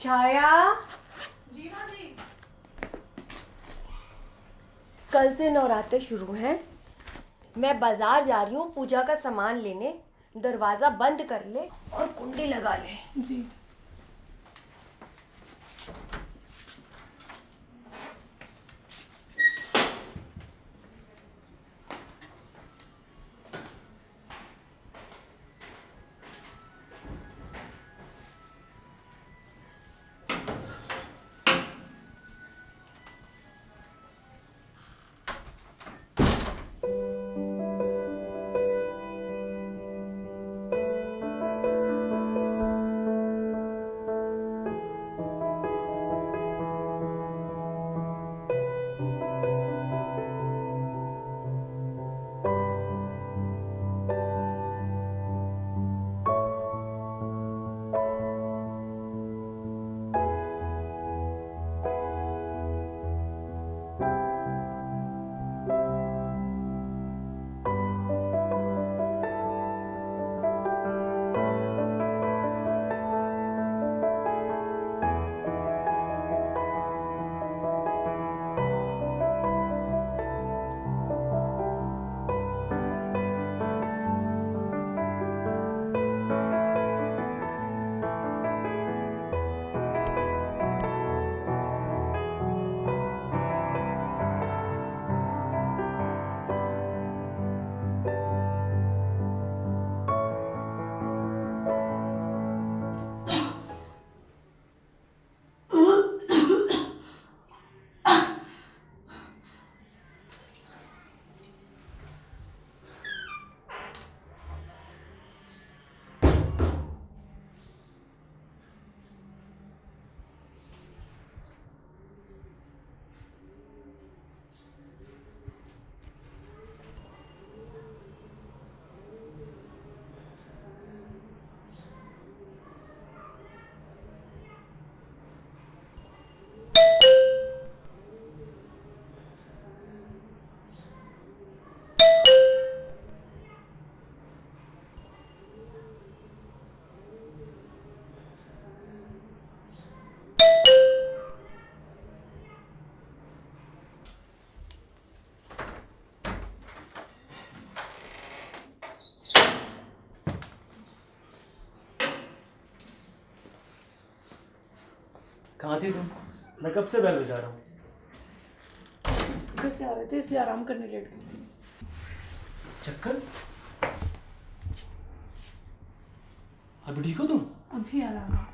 छाया। जी माँ जी। कल से नवरात्र शुरू हैं। मैं बाजार जा रही हूँ पूजा का सामान लेने। दरवाजा बंद कर ले और कुंडी लगा ले। जी। कहाँ थी तुम? मैं कब से बेल बजा रहा हूँ। घर से आ रहे थे इसलिए आराम करने लेट गई थी। चक्कर? अभी ठीक हो तुम? अभी आराम है।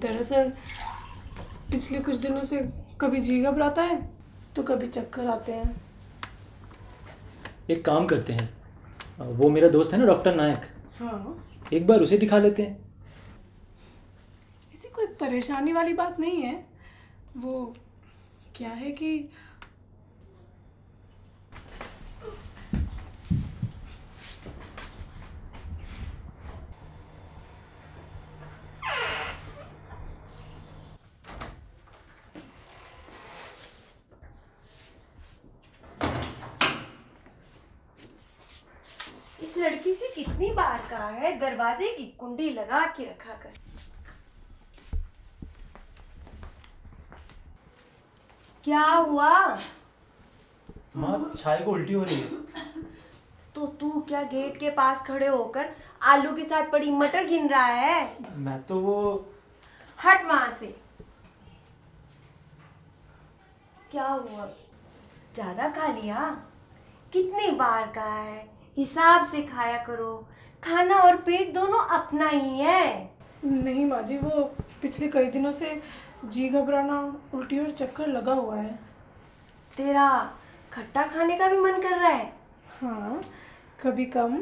दरअसल पिछले कुछ दिनों से कभी जी घबराता है तो कभी चक्कर आते हैं। एक काम करते हैं, वो मेरा दोस्त है ना डॉक्टर नायक, हाँ, एक बार उसे दिखा लेते हैं। ऐसी कोई परेशानी वाली बात नहीं है। वो क्या है कि इस लड़की से कितनी बार कहा है दरवाजे की कुंडी लगा के रखा कर। क्या हुआ? माँ, छाया को उल्टी हो रही है। तो तू क्या गेट के पास खड़े होकर आलू के साथ पड़ी मटर गिन रहा है? मैं तो वो हट वहां से। क्या हुआ? ज्यादा खा लिया? कितनी बार कहा है हिसाब से खाया करो। खाना और पेट दोनों अपना ही है। नहीं माँ जी, वो पिछले कई दिनों से जी घबराना, उल्टी और चक्कर लगा हुआ है। तेरा खट्टा खाने का भी मन कर रहा है? हाँ, कभी कम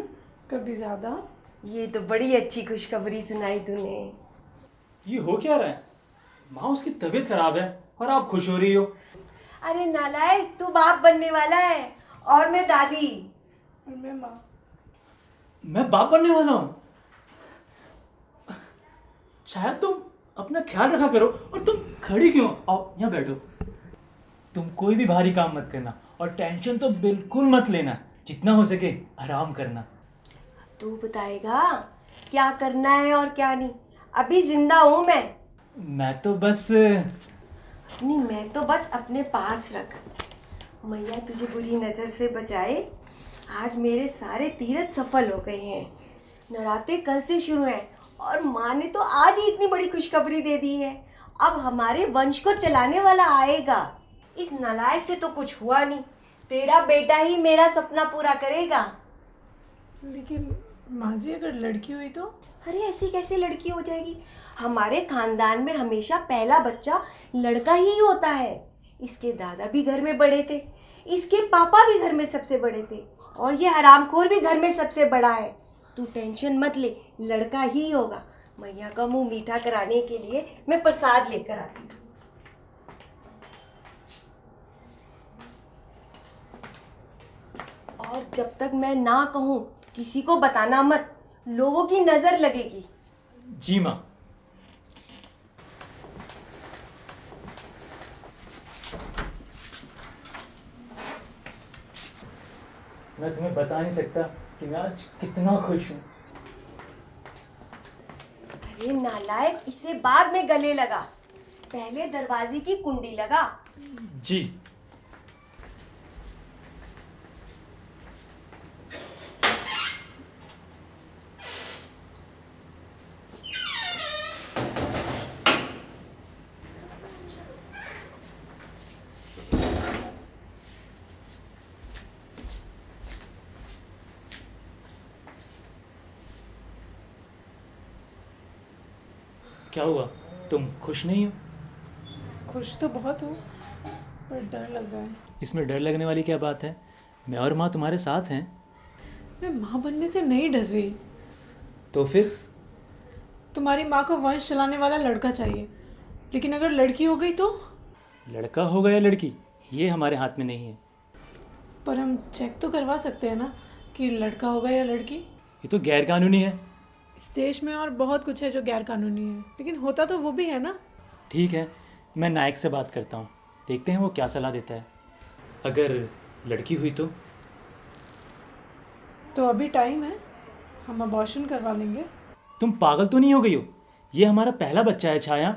कभी ज़्यादा। ये तो बड़ी अच्छी खुशखबरी सुनाई तूने। ये हो क्या रहा है? माँ, उसकी तबीयत खराब है और आप खुश हो रही हो। अरे नालायक, तू बाप बनने वाला है और मैं दादी। और मैं माँ। मैं बाप बनने वाला हूँ। शायद तुम अपना ख्याल रखा करो। और तुम खड़ी क्यों? आओ यहाँ बैठो। तुम कोई भी भारी काम मत करना और टेंशन तो बिल्कुल मत लेना। जितना हो सके आराम करना। तू बताएगा क्या करना है और क्या नहीं। अभी जिंदा हूँ मैं तो बस अपने पास रख। मैया तुझे बुरी नज़र से बचाए। आज मेरे सारे तीरथ सफल हो गए हैं। नराते कल से शुरू हैं और माँ ने तो आज ही इतनी बड़ी खुशखबरी दे दी है। अब हमारे वंश को चलाने वाला आएगा। इस नालायक से तो कुछ हुआ नहीं। तेरा बेटा ही मेरा सपना पूरा करेगा। लेकिन माँ जी अगर लड़की हुई तो? अरे ऐसी कैसे लड़की हो जाएगी? हमारे खानदान में हमेशा पहला बच्चा लड़का ही होता है। इसके दादा भी घर में बड़े थे, इसके पापा भी घर में सबसे बड़े थे और ये हरामखोर भी घर में सबसे बड़ा है। तू टेंशन मत ले, लड़का ही होगा। मैया का मुंह मीठा कराने के लिए मैं प्रसाद लेकर आती हूँ। और जब तक मैं ना कहूँ किसी को बताना मत, लोगों की नजर लगेगी। जी माँ। मैं तुम्हें बता नहीं सकता कि मैं आज कितना खुश हूँ। अरे नालायक, इसे बाद में गले लगा, पहले दरवाजे की कुंडी लगा। जी। क्या हुआ? तुम खुश नहीं हो? खुश तो बहुत हूँ पर डर लग रहा है। इसमें डर लगने वाली क्या बात है? मैं और माँ तुम्हारे साथ हैं। मैं माँ बनने से नहीं डर रही। तो फिर? तुम्हारी माँ को वंश चलाने वाला लड़का चाहिए, लेकिन अगर लड़की हो गई तो? लड़का होगा या लड़की, ये हमारे हाथ में नहीं है। पर हम चेक तो करवा सकते हैं ना कि लड़का होगा या लड़की। ये तो गैर कानूनी है। इस देश में और बहुत कुछ है जो गैर कानूनी है, लेकिन होता तो वो भी है ना। ठीक है, मैं नायक से बात करता हूँ, देखते हैं वो क्या सलाह देता है। अगर लड़की हुई तो अभी टाइम है, हम अबॉर्शन करवा लेंगे। तुम पागल तो नहीं हो गई हो? ये हमारा पहला बच्चा है छाया।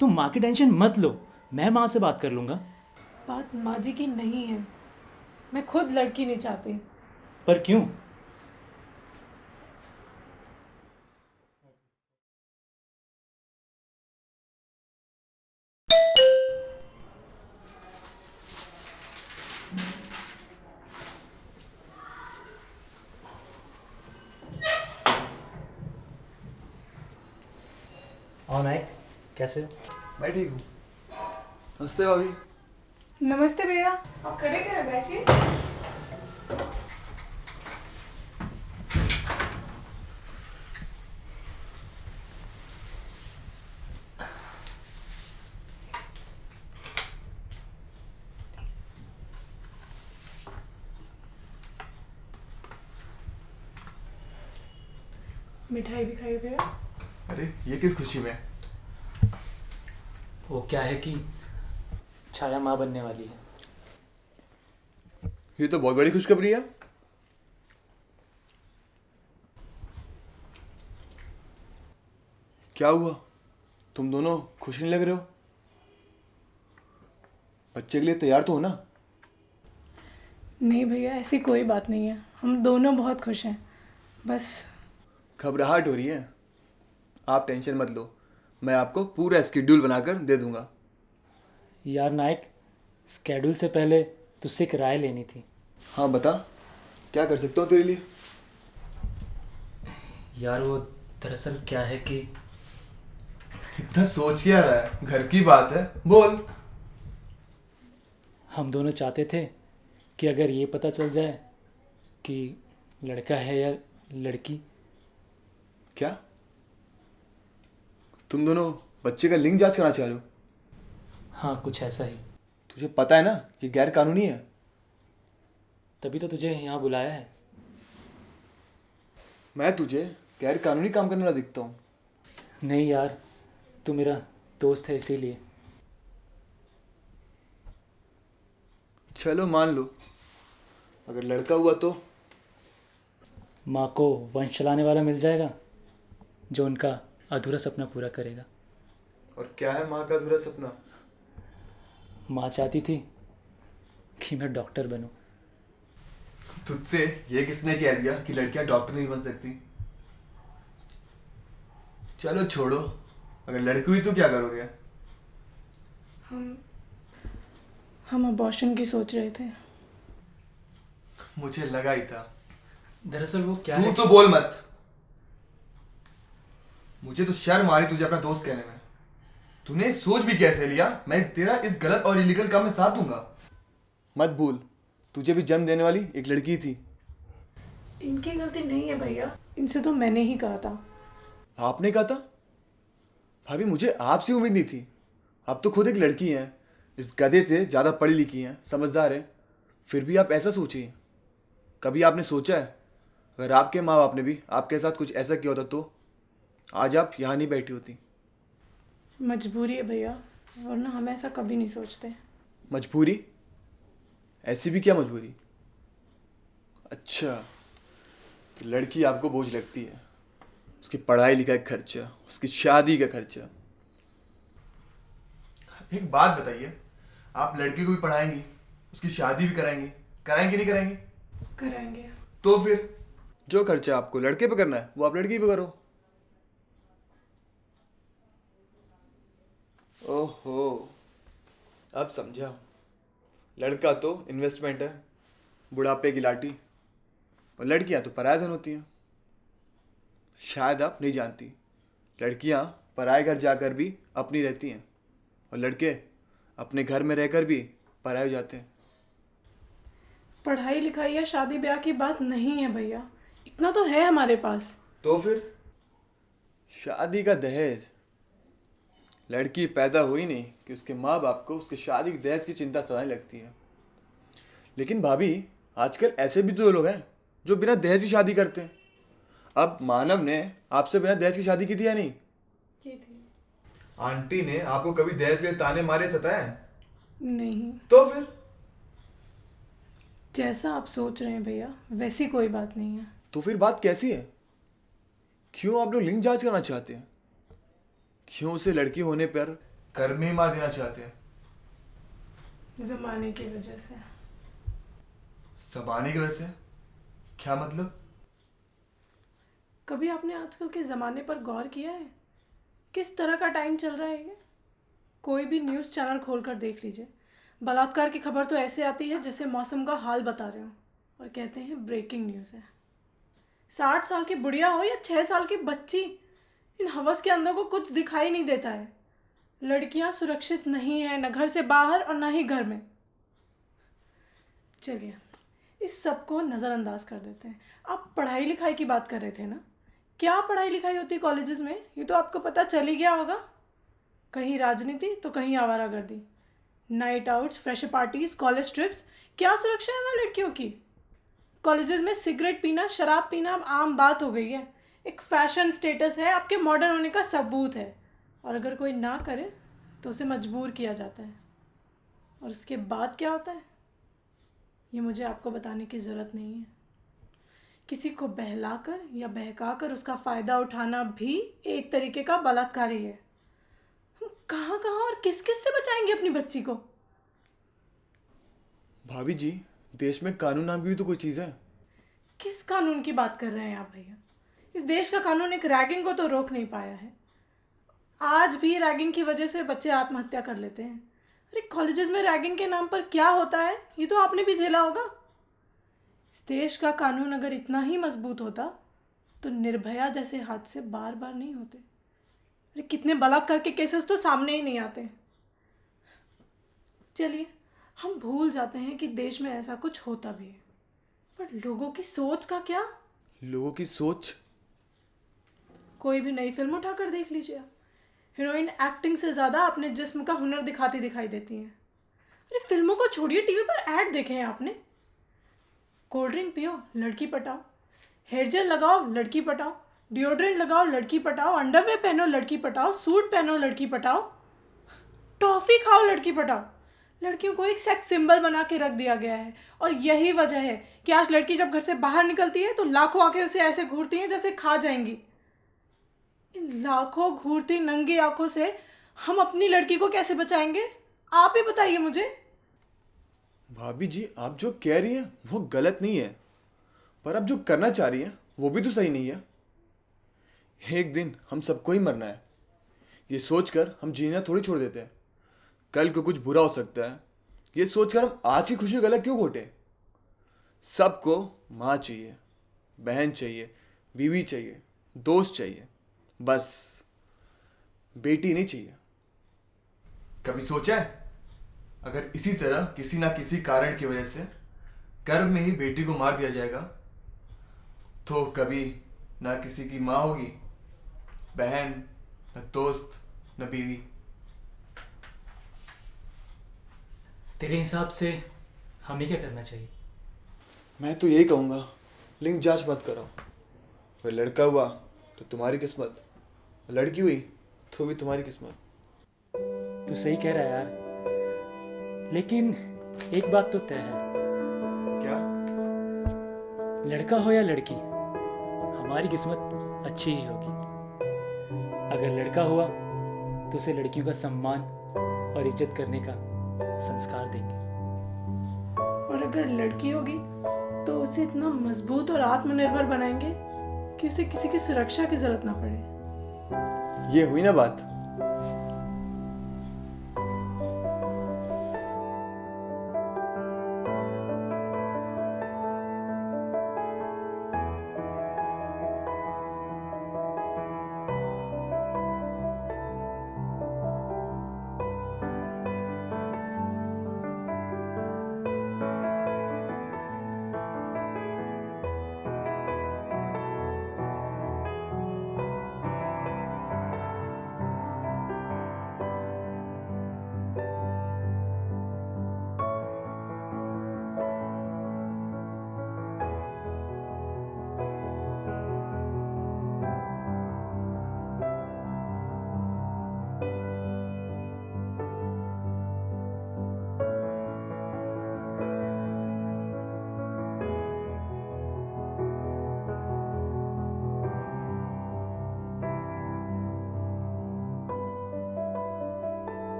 तुम माँ की टेंशन मत लो, मैं माँ से बात कर लूँगा। बात माँ जी की नहीं है, मैं खुद लड़की नहीं चाहती। पर क्यों? और नायक, कैसे हो? मैं ठीक हूँ। नमस्ते भाभी। नमस्ते भैया, आप खड़े क्या हैं? बैठिए। मिठाई भी खाइए भैया। अरे ये किस खुशी में? वो क्या है कि छाया माँ बनने वाली है। ये तो बहुत बड़ी खुशखबरी है। क्या हुआ? तुम दोनों खुश नहीं लग रहे हो? बच्चे के लिए तैयार तो हो ना? नहीं भैया, ऐसी कोई बात नहीं है, हम दोनों बहुत खुश हैं। बस घबराहट हो रही है। आप टेंशन मत लो, मैं आपको पूरा स्केड्यूल बनाकर दे दूंगा। यार नायक, स्केड्यूल से पहले तुझसे एक राय लेनी थी। हाँ बता, क्या कर सकता हूँ तेरे लिए? यार वो दरअसल क्या है कि इतना सोच क्या रहा है? घर की बात है, बोल। हम दोनों चाहते थे कि अगर ये पता चल जाए कि लड़का है या लड़की। क्या तुम दोनों बच्चे का लिंग जांच करना चाह रहे हो? हाँ, कुछ ऐसा ही। तुझे पता है ना ये गैर कानूनी है। तभी तो तुझे यहाँ बुलाया है। मैं तुझे गैर कानूनी काम करने वाला दिखता हूँ? नहीं यार, तू मेरा दोस्त है इसीलिए। चलो मान लो, अगर लड़का हुआ तो? माँ को वंश चलाने वाला मिल जाएगा जो उनका अधूरा सपना पूरा करेगा। और क्या है माँ का अधूरा सपना? माँ चाहती थी कि मैं डॉक्टर बनूं। तुझसे ये किसने कह दिया कि लड़कियां डॉक्टर नहीं बन सकती? चलो छोड़ो, अगर लड़की हुई तो क्या करोगे? हम अबॉर्शन की सोच रहे थे। मुझे लगा ही था। दरअसल वो क्या तू है तो बोल मत। मुझे तो शर्म आ रही तुझे अपना दोस्त कहने में। तूने सोच भी कैसे लिया मैं तेरा इस गलत और इलीगल काम में साथ दूंगा? मत भूल, तुझे भी जन्म देने वाली एक लड़की थी। इनकी गलती नहीं है भैया, इनसे तो मैंने ही कहा था। आपने कहा था? भाभी मुझे आपसे उम्मीद नहीं थी। आप तो खुद एक लड़की हैं, इस गधे से ज़्यादा पढ़ी लिखी हैं, समझदार हैं, फिर भी आप ऐसा सोचिए। कभी आपने सोचा है अगर आपके माँ बाप ने भी आपके साथ कुछ ऐसा किया होता तो आज आप यहाँ नहीं बैठी होती? मजबूरी है भैया, वरना हम ऐसा कभी नहीं सोचते। मजबूरी? ऐसी भी क्या मजबूरी? अच्छा, तो लड़की आपको बोझ लगती है, उसकी पढ़ाई लिखाई का खर्चा, उसकी शादी का खर्चा। एक बात बताइए, आप लड़की को भी पढ़ाएंगी, उसकी शादी भी कराएंगी, कराएंगी नहीं कराएंगी? कराएंगे। तो फिर जो खर्चा आपको लड़के पे करना है वो आप लड़की पे करो। ओहो, अब समझा। लड़का तो इन्वेस्टमेंट है, बुढ़ापे की लाठी, और लड़कियां तो पराया धन होती हैं। शायद आप नहीं जानती, लड़कियां पराए घर जाकर भी अपनी रहती हैं और लड़के अपने घर में रहकर भी पराए हो जाते हैं। पढ़ाई लिखाई या शादी ब्याह की बात नहीं है भैया, इतना तो है हमारे पास। तो फिर शादी का दहेज? लड़की पैदा हुई नहीं कि उसके माँ बाप को उसके शादी के दहेज की चिंता सताने लगती है। लेकिन भाभी, आजकल ऐसे भी तो लोग हैं जो बिना दहेज की शादी करते हैं। अब मानव ने आपसे बिना दहेज की शादी की थी या नहीं? की थी। आंटी ने आपको कभी दहेज के ताने मारे सताए? नहीं, तो फिर जैसा आप सोच रहे हैं भैया वैसी कोई बात नहीं है। तो फिर बात कैसी है? क्यों आप लोग लिंग जांच करना चाहते हैं? क्यों उसे लड़की होने पर कर्म ही मार देना चाहते हैं? जमाने की वजह से। जमाने की वजह से? क्या मतलब? कभी आपने आजकल के ज़माने पर गौर किया है किस तरह का टाइम चल रहा है ये? कोई भी न्यूज़ चैनल खोल कर देख लीजिए, बलात्कार की खबर तो ऐसे आती है जैसे मौसम का हाल बता रहे हो और कहते हैं ब्रेकिंग न्यूज़ है। 60 साल की बुढ़िया हो या 6 साल की बच्ची, इन हवस के अंदर को कुछ दिखाई नहीं देता है। लड़कियां सुरक्षित नहीं है, न घर से बाहर और ना ही घर में। चलिए इस सब को नज़रअंदाज कर देते हैं। आप पढ़ाई लिखाई की बात कर रहे थे ना, क्या पढ़ाई लिखाई होती है कॉलेजेस में, ये तो आपको पता चल ही गया होगा। कहीं राजनीति तो कहीं आवारागर्दी, night outs, fresher parties, college trips, क्या सुरक्षा है वहाँ लड़कियों की। कॉलेजेस में सिगरेट पीना, शराब पीना अब आम बात हो गई है, एक फैशन स्टेटस है, आपके मॉडर्न होने का सबूत है। और अगर कोई ना करे तो उसे मजबूर किया जाता है। और उसके बाद क्या होता है ये मुझे आपको बताने की ज़रूरत नहीं है। किसी को बहलाकर या बहकाकर उसका फ़ायदा उठाना भी एक तरीके का बलात्कार ही है। हम कहाँ कहाँ और किस किस से बचाएंगे अपनी बच्ची को? भाभी जी, देश में कानून नाम की भी तो कोई चीज़ है। किस कानून की बात कर रहे हैं आप भैया? इस देश का कानून एक रैगिंग को तो रोक नहीं पाया है। आज भी रैगिंग की वजह से बच्चे आत्महत्या कर लेते हैं। अरे कॉलेजेस में रैगिंग के नाम पर क्या होता है ये तो आपने भी झेला होगा। इस देश का कानून अगर इतना ही मजबूत होता तो निर्भया जैसे हादसे बार बार नहीं होते। अरे कितने बलात्कार के केसेस तो सामने ही नहीं आते। चलिए हम भूल जाते हैं कि देश में ऐसा कुछ होता भी है, पर लोगों की सोच का क्या? लोगों की सोच? कोई भी नई फिल्म उठाकर देख लीजिए, हीरोइन एक्टिंग से ज़्यादा अपने जिस्म का हुनर दिखाती दिखाई देती हैं। अरे फिल्मों को छोड़िए, टीवी पर ऐड देखे हैं आपने? कोल्ड ड्रिंक पियो, लड़की पटाओ। हेयर जेल लगाओ लड़की पटाओ, डिओड्रेंट लगाओ लड़की पटाओ, अंडरवेयर पहनो लड़की पटाओ, सूट पहनो लड़की पटाओ, टॉफ़ी खाओ लड़की पटाओ। लड़कियों को एक सेक्स सिंबल बना के रख दिया गया है और यही वजह है कि आज लड़की जब घर से बाहर निकलती है तो लाखों आके उसे ऐसे घूरती हैं जैसे खा जाएंगी। इन लाखों घूरती नंगी आंखों से हम अपनी लड़की को कैसे बचाएंगे? आप ही बताइए मुझे। भाभी जी, आप जो कह रही हैं वो गलत नहीं है, पर आप जो करना चाह रही हैं वो भी तो सही नहीं है। एक दिन हम सबको ही मरना है, ये सोचकर हम जीना थोड़ी छोड़ देते हैं। कल को कुछ बुरा हो सकता है, ये सोचकर हम आज की खुशी गला क्यों घोटे? सबको माँ चाहिए, बहन चाहिए, बीवी चाहिए, दोस्त चाहिए, बस बेटी नहीं चाहिए। कभी सोचा है अगर इसी तरह किसी ना किसी कारण की वजह से गर्भ में ही बेटी को मार दिया जाएगा तो कभी ना किसी की माँ होगी, बहन, न दोस्त, न बीवी। तेरे हिसाब से हमें क्या करना चाहिए? मैं तो यही कहूँगा, लिंग जांच मत कराओ। अगर लड़का हुआ तो तुम्हारी किस्मत, लड़की हुई तो भी तुम्हारी किस्मत। तू सही कह रहा है यार, लेकिन एक बात तो तय है, क्या? लड़का हो या लड़की, हमारी किस्मत अच्छी ही होगी। अगर लड़का हुआ तो उसे लड़कियों का सम्मान और इज्जत करने का संस्कार देंगे, और अगर लड़की होगी तो उसे इतना मजबूत और आत्मनिर्भर बनाएंगे कि उसे किसी की सुरक्षा की जरूरत ना पड़े। ये हुई ना बात।